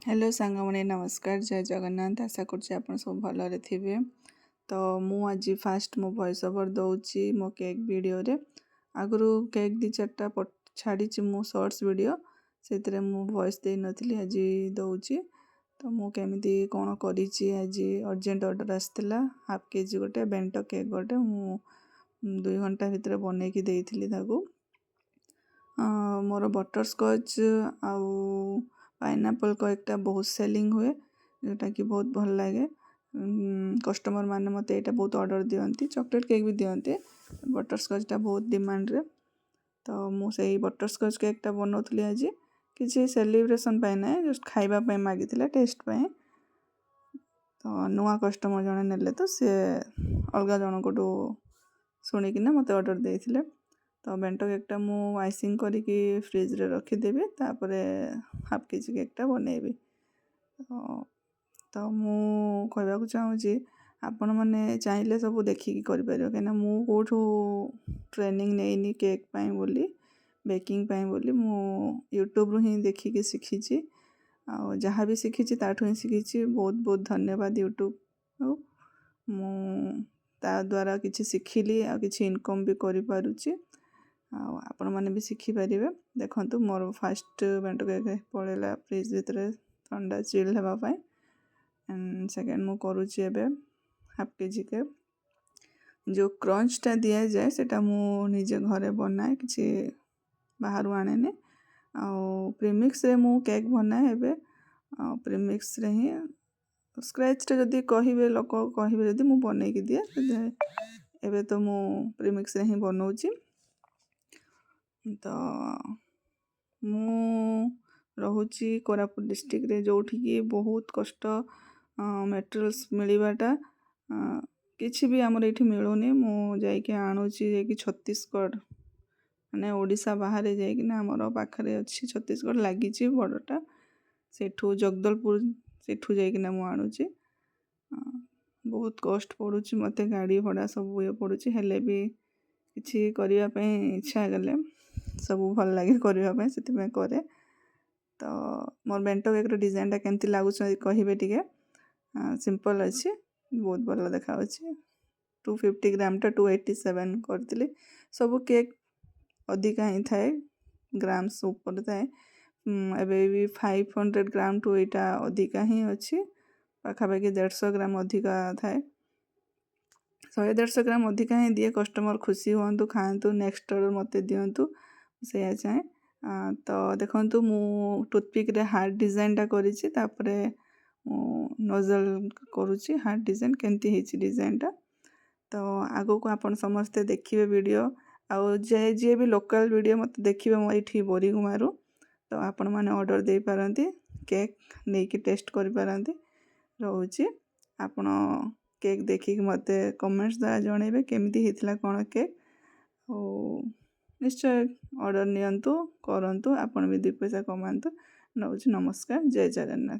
Hello सांगमणि नमस्कार जय जगन्नाथ आशा करुच्ची आप सब भलरे थे। तो मु आज फास्ट मो वॉइस ओवर दौची मो केक वीडियो रे आगु केक दी चार्टा छाड़ी मु शॉर्ट्स वीडियो से मु वॉइस दे नथली आज दौची। तो मु केमिति कौन करी आज अर्जेंट ऑर्डर आसला हाफ केजी गोटे बेंटो केक गोटे मु 2 घंटा भितर बनईकी देइथिली ताकू। मोर बटरस्कच आउ पाइनएप्पल केकटा बहुत सेलिंग हुए जोटा कि बहुत भल लगे। कस्टमर माने मत यहाँ बहुत ऑर्डर दियंती चॉकलेट केक भी दियंती बटरस्कचटा बहुत डिमांड रे। तो मुझे बटरस्कच केकटा बनाऊली आज किसी सेलिब्रेशन ना जस्ट खाइबा मागी टेस्ट पाए। तो नुआ कस्टमर जड़े नेले तो सी अलग जनकटू शुणिकिना मत ऑर्डर देते। तो बेंटो केकटा मु आइसिंग करके फ्रिज रे रखीदेवी तापर हाफ केजी केकटा बनैबी। तो मु कहवाक चाहूँगी आपण मैंने चाहिए सब देखिकी करें कहीं मु कौटू ट्रेनिंग नहीं केक पाई बोली बेकिंग पाई बोली मु यूट्यूब रु ही देखिकी शिखी जहाँ भी शिखी ताठू ही शिखी। बहुत बहुत धन्यवाद यूट्यूब मु ता द्वारा किसी शिखिली आ किसी इनकम भी करि पारुची। आपण मैंने भी शिखिपारे देखु मोर फास्ट बेंटो केक पड़ेगा फ्रिज भितर ठंडा चिल होगापाई। एंड सेकेंड मु करुच्ची एबे हाफ केजी केक जो क्रंचटा दि जाए सेटा मु निजे घरे बनाए किसी बाहर आने प्रीमिक्स रे मु केक बनाए एबे प्रीमिक्स रे ही स्क्रैच रे जदी कहिबे लोक कहिबे जदी मु बनैकी दिए एबे तो मु प्रीमिक्स रे ही बनाउची। तो मु रहुची कोरापुट डिस्ट्रिक्ट रे जोठी की बहुत कष्ट मटेरियल्स मिलवाटा किसी भी आमर ये मिलूनी मु जाइके आणुची जाइके छत्तीसगढ़ माने ओडिशा बाहर जाइकिना आमर पाखरे अच्छी छत्तीसगढ़ लगी बड़टा सेठू जगदलपुर सेठू जाइकिना मु आणुची। बहुत कष्ट पड़ुची मत गाड़ी भड़ा सब ये पड़ुची हेले भी किसी करने इच्छा गले सब भल लगे करने से करे। तो मोर बेंटो केक डिजाइनटा केमती लगुच कहे टे सिंपल अच्छी बहुत भल देखा 250 ग्राम टा 287 करी सब केक अधिका ही थाए ग्राम्स ऊपर थाए एबे भी 500 ग्राम टू यहाँ अधिका ही अच्छी पाखापाखि 150 ग्राम अधिका थाए 100-150 ग्राम अधिका ही दिए कस्टमर खुशी हूँ खातु नेक्स्ट ऑर्डर मत दिंतु से चाहे। तो देखु मु टूथपिक रे हार्ट डिजाइनटा करी नोजल करुच्ची हार्ट डिजाइन केमती है डिजाइनटा। तो आगो को आपण समस्ते देखिए वीडियो आउ जे भी लोकल वीडियो मत देखिए मो ये बोरीगुमारू तो आपण मैंने ऑर्डर दे पारंती केक नहीं कि टेस्ट करि पारंती रोची आपण केक देखिक मत कमेंट्स द्वारा जनइबे केमती होता कौन केक निश्चय ऑर्डर नियंतु करंतु आपण भी 2 पैसा कमांतु। नमस्कार जय जगन्नाथ।